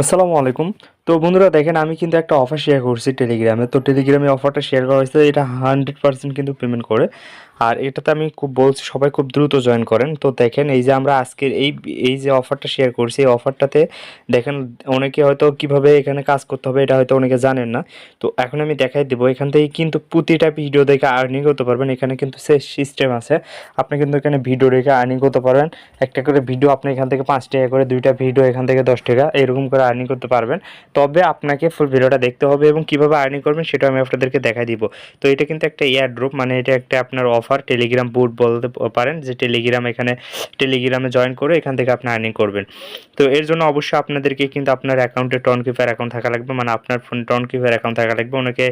আসসালামু আলাইকুম। তো বন্ধুরা দেখেন আমি কিন্তু একটা অফার শেয়ার করছি টেলিগ্রামে। তো টেলিগ্রামে অফারটা শেয়ার করা হয়েছে, এটা 100% কিন্তু পেমেন্ট করে। আর এটাতে আমি খুব বলছি সবাই খুব দ্রুত জয়েন করেন। তো দেখেন এই যে আমরা আজকের এই যে অফারটা শেয়ার করছি, এই অফারটাতে দেখেন অনেকে হয়তো কিভাবে এখানে কাজ করতে হবে এটা হয়তো অনেকে জানেন না। তো এখন আমি দেখাই দেবো, এখান থেকে কিন্তু প্রতিটা ভিডিও দেখে আর্নিং করতে পারবেন। এখানে কিন্তু সে সিস্টেম আছে, আপনি কিন্তু এখানে ভিডিও দেখে আর্নিং করতে পারবেন। একটা করে ভিডিও আপনি এখান থেকে 5 টাকা করে, 2টা ভিডিও এখান থেকে 10 টাকা, এরকম করে আর্নিং করতে পারবেন। তবে আপনাকে ফুল ভিডিওটা দেখতে হবে এবং কীভাবে আর্নিং করবেন সেটা আমি আপনাদেরকে দেখাই দিব। তো এটা কিন্তু একটা এয়ার ড্রপ, মানে এটা একটা আপনার অফার, টেলিগ্রাম বুট বলতে পারেন, যে টেলিগ্রাম এখানে টেলিগ্রামে জয়েন করে এখান থেকে আপনি আর্নিং করবেন। তো এর জন্য অবশ্যই আপনাদেরকে কিন্তু আপনার অ্যাকাউন্টে টন কিপার অ্যাকাউন্ট থাকা লাগবে, মানে আপনার ফোন টন কিপার অ্যাকাউন্ট থাকা লাগবে। অনেকে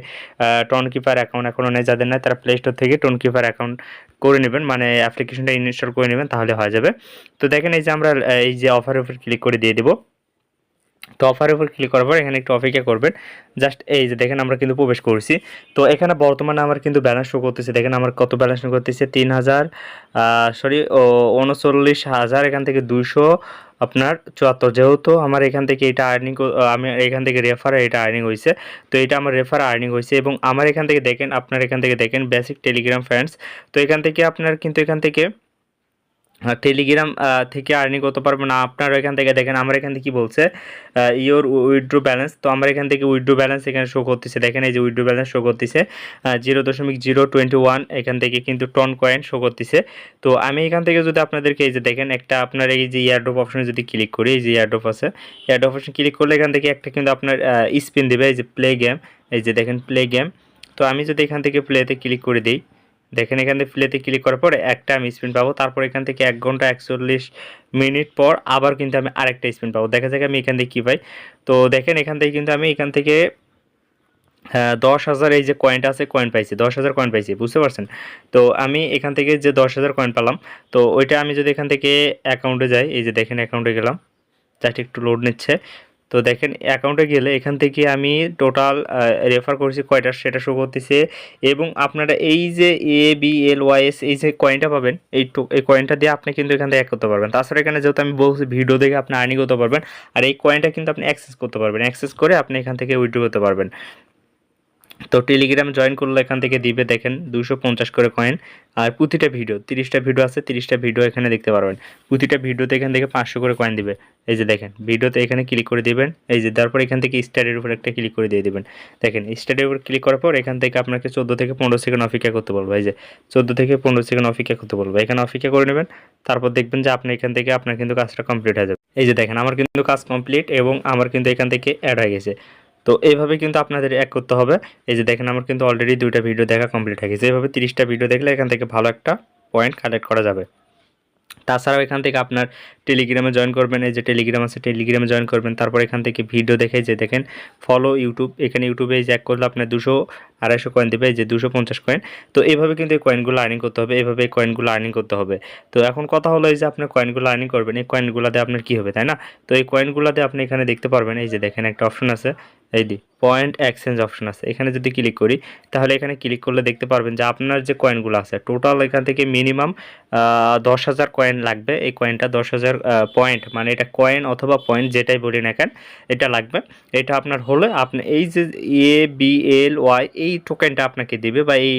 টন কিপার অ্যাকাউন্ট এখনও নেই, যাদের নেই তারা প্লে স্টোর থেকে টন কিপার অ্যাকাউন্ট করে নেবেন, মানে অ্যাপ্লিকেশনটা ইনস্টল করে নেবেন, তাহলে হয়ে যাবে। তো দেখেন এই যে আমরা এই যে অফারের উপর ক্লিক করে দিয়ে দেবো। তো অফারের উপর ক্লিক করার পর এখানে একটু অপেক্ষা করবেন। জাস্ট এই যে দেখেন আমরা কিন্তু প্রবেশ করছি। তো এখানে বর্তমানে আমার কিন্তু ব্যালেন্স শো করতেছে, দেখেন আমার কত ব্যালেন্স শো করতেছে, 3,000 39,000 এখান থেকে 274। যেহেতু আমার এখান থেকে এটা আর্নিং, আমি এখান থেকে রেফার এটা আর্নিং হয়েছে। তো এটা আমার রেফার আর্নিং হয়েছে এবং আমার এখান থেকে দেখেন, আপনার এখান থেকে দেখেন বেসিক টেলিগ্রাম ফ্রেন্ডস। তো এখান থেকে আপনার কিন্তু এখান থেকে টেলিগ্রাম থেকে আর্নিং করতে পারবো না। আপনারা এখান থেকে দেখেন আমার এখান থেকে কী বলছে, ইওর উইথড্রো ব্যালেন্স। তো আমার এখান থেকে উইথড্রো ব্যালেন্স এখানে শো করতেছে, দেখেন এই যে উইথড্রো ব্যালেন্স শো করতেছে 0.021 এখান থেকে কিন্তু টন কয়েন শো করতেছে। তো আমি এখান থেকে যদি আপনাদেরকে এই যে দেখেন একটা আপনার এই যে এয়ারড্রপ অপশনে যদি ক্লিক করি, এই যে এয়ারড্রপ আছে, এয়ারড্রপ অপশন ক্লিক করলে এখান থেকে একটা কিন্তু আপনার স্পিন দেবে, এই যে প্লে গেম, এই যে দেখেন প্লে গেম। তো আমি যদি এখান থেকে প্লেতে ক্লিক করে দিই, দেখেন এখান থেকে প্লেতে ক্লিক করার পরে একটা আমি স্পিন পাবো। তারপর এখান থেকে 1 ঘন্টা 41 মিনিট পর আবার কিন্তু আমি আরেকটা স্পিন পাবো। দেখা যাক আমি এখান থেকে কী পাই। তো দেখেন এখান থেকে কিন্তু আমি এখান থেকে 10,000 এই যে কয়েনটা আছে, কয়েন পাইছি, 10,000 কয়েন পাইছি, বুঝতে পারছেন? তো আমি এখান থেকে যে 10,000 কয়েন পেলাম, তো ওইটা আমি যদি এখান থেকে অ্যাকাউন্টে যাই, এই যে দেখেন অ্যাকাউন্টে গেলাম, জাস্ট একটু লোড নিচ্ছে। তো দেখেন অ্যাকাউন্টে গেলে এখান থেকে আমি টোটাল রেফার করছি কয়টা সেটা শো করতেছে। এবং আপনারা এই যে ABLYS এই যে কয়েনটা পাবেন, এই কয়েনটা দিয়ে আপনি কিন্তু এখান থেকে করতে পারবেন। তাছাড়া এখানে যেহেতু আমি বলছি ভিডিও দেখে আপনি আর্নিং করতে পারবেন, আর এই কয়েনটা কিন্তু আপনি অ্যাক্সেস করতে পারবেন, অ্যাক্সেস করে আপনি এখান থেকে উইথড্র করতে পারবেন। তো টেলিগ্রাম জয়েন করলে এখান থেকে দিবে দেখেন 250 করে কয়েন। আর প্রতিটা ভিডিও 30টা ভিডিও আছে, 30টা ভিডিও এখানে দেখতে পারবেন। প্রতিটা ভিডিওতে এখান থেকে 500 করে কয়েন দিবে। এই যে দেখেন ভিডিওতে এখানে ক্লিক করে দিবেন, এই যে তারপর এখান থেকে স্টারের উপর একটা ক্লিক করে দিয়ে দিবেন। দেখেন স্টারের উপর ক্লিক করার পর এখান থেকে আপনাকে 14 থেকে 15 সেকেন্ড অপেক্ষা করতে বলবো, এই যে 14 থেকে 15 সেকেন্ড অপেক্ষা করতে বলবো, এখানে অপেক্ষা করে নেবেন। তারপর দেখবেন যে আপনি এখান থেকে আপনার কিন্তু কাজটা কমপ্লিট হয়ে যাবে। এই যে দেখেন আমার কিন্তু কাজ কমপ্লিট এবং আমার কিন্তু এখান থেকে অ্যাড হয়ে গেছে। তো এইভাবে কিন্তু আপনাদের এক করতে হবে। এই যে দেখেন আমার কিন্তু অলরেডি 2টা ভিডিও দেখা কমপ্লিট হয়ে গেছে। এভাবে 30টা ভিডিও দেখলে এখান থেকে ভালো একটা পয়েন্ট কালেক্ট করা যাবে। তাছাড়াও এখান থেকে আপনার টেলিগ্রামে জয়েন করবেন, এই যে টেলিগ্রাম আছে টেলিগ্রামে জয়েন করবেন। তারপর এখান থেকে ভিডিও দেখে যে দেখেন ফলো ইউটিউব, এখানে ইউটিউবে এই যে এক করলে আপনার 200-250 কয়েন দেবে, এই যে 250 কয়েন। তো এইভাবে কিন্তু এই কয়েনগুলো আর্নিং করতে হবে, এইভাবে এই কয়েনগুলো আর্নিং করতে হবে। তো এখন কথা হলো এই যে আপনার কয়েনগুলো আর্নিং করবেন, এই কয়েনগুলো দিয়ে আপনার কী হবে, তাই না? তো এই কয়েনগুলো দিয়ে আপনি এখানে দেখতে পারবেন, এই যে দেখেন একটা অপশন আছে, এই দি পয়েন্ট এক্সচেঞ্জ অপশন আছে, এখানে যদি ক্লিক করি তাহলে এখানে ক্লিক করলে দেখতে পারবেন যে আপনার যে কয়েনগুলো আছে টোটাল এখান থেকে মিনিমাম 10,000 কয়েন লাগবে। এই কয়েনটা 10,000 পয়েন্ট, মানে এটা কয়েন অথবা পয়েন্ট যেটাই বলি না কেন, এটা লাগবে। এটা আপনার হলে আপনি এই যে ABLY এই টোকেনটা আপনাকে দিবে, বা এই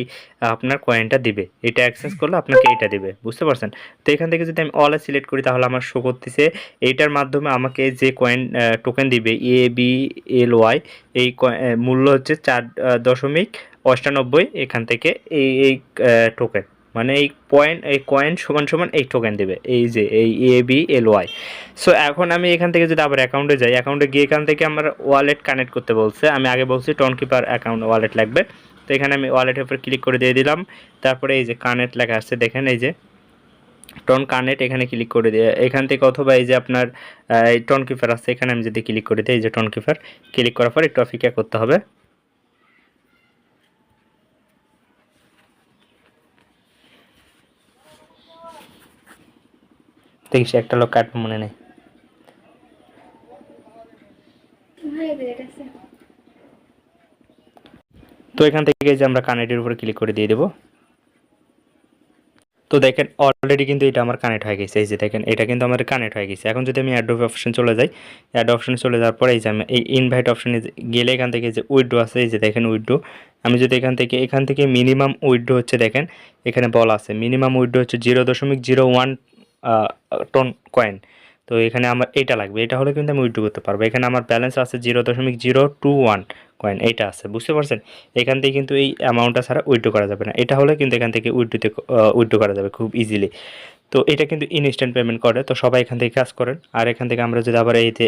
আপনার কয়েনটা দিবে, এটা অ্যাক্সেস করলে আপনাকে এটা দিবে, বুঝতে পারছেন? তো এখান থেকে যদি আমি অলে সিলেক্ট করি তাহলে আমার শো করতেছে এইটার মাধ্যমে আমাকে যে কয়েন টোকেন দিবে ABLY, এই মূল্য হচ্ছে 4.98 এখান থেকে এই টোকেন, মানে এই কয়েন সমান সমান এই টোকেন দেবে, এই যে এই ABLY। সো এখন আমি এখান থেকে যদি আবার অ্যাকাউন্টে যাই, অ্যাকাউন্টে গিয়ে এখান থেকে আমার ওয়ালেট কানেক্ট করতে বলছে। আমি আগে বলছি টন কিপার অ্যাকাউন্ট ওয়ালেট লাগবে। তো এখানে আমি ওয়ালেটের উপর ক্লিক করে দিয়ে দিলাম। তারপরে এই যে কানেক্ট লেখা আসছে, দেখেন এই যে টন কানেক্ট, এখানে ক্লিক করে দিয়ে এখান থেকে, অথবা এই যে আপনার টন কিপার আছে এখানে আমি যদি ক্লিক করে দিই, এই যে টন কিপার ক্লিক করার পর একটু অপেক্ষা করতে হবে। দেখিস একটা লোক কাটবে মনে নেই। তো এখান থেকে যে আমরা কানেক্টের উপরে ক্লিক করে দিয়ে দেবো। তো দেখেন অলরেডি কিন্তু এটা আমার কানেক্ট হয়ে গেছে, এই যে দেখেন এটা কিন্তু আমার কানেক্ট হয়ে গেছে। এখন যদি আমি অ্যাড অপশন চলে যাই, অ্যাড অপশনে চলে যাওয়ার পরে এই যে আমি এই ইনভাইট অপশনে গেলে এখান থেকে যে উইথড্র আছে, এই যে দেখেন উইথড্র, আমি যদি এখান থেকে মিনিমাম উইথড্র হচ্ছে দেখেন এখানে বলা আছে মিনিমাম উইথড্র হচ্ছে 0.01 টন কয়েন। তো এখানে আমার এটা লাগবে, এটা হলে কিন্তু আমি উইথড্র করতে পারবো। এখানে আমার ব্যালেন্স আছে 0.021 কয়েন, এইটা আছে, বুঝতে পারছেন। এখান থেকে কিন্তু এই অ্যামাউন্টটা ছাড়া উইথড্র করা যাবে না, এটা হলে কিন্তু এখান থেকে উইথড্র করা যাবে খুব ইজিলি। তো এটা কিন্তু ইনস্ট্যান্ট পেমেন্ট করে, তো সবাই এখান থেকে কাজ করেন। আর এখান থেকে আমরা যদি আবার এই যে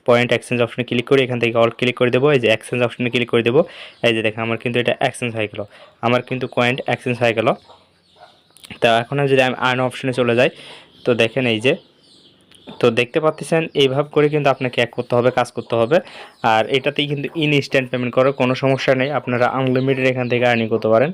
পয়েন্ট এক্সচেঞ্জ অপশনে ক্লিক করি, এখান থেকে অল ক্লিক করে দেবো, এই যে এক্সচেঞ্জ অপশনে ক্লিক করে দেবো, এই যে দেখেন আমার কিন্তু এটা এক্সচেঞ্জ হয়ে গেল, আমার কিন্তু কয়েন এক্সচেঞ্জ হয়ে গেল। তা এখন যদি আমি আর্ন অপশনে চলে যাই, তো দেখেন এই যে, তো দেখতে পাচ্ছেন এইভাবে করে কিন্তু আপনাকে করতে হবে, কাজ করতে হবে। আর এটাতেই কিন্তু ইনস্ট্যান্ট পেমেন্ট করার কোনো সমস্যা নেই, আপনারা আনলিমিটেড এখান থেকে আর্নিং করতে পারেন।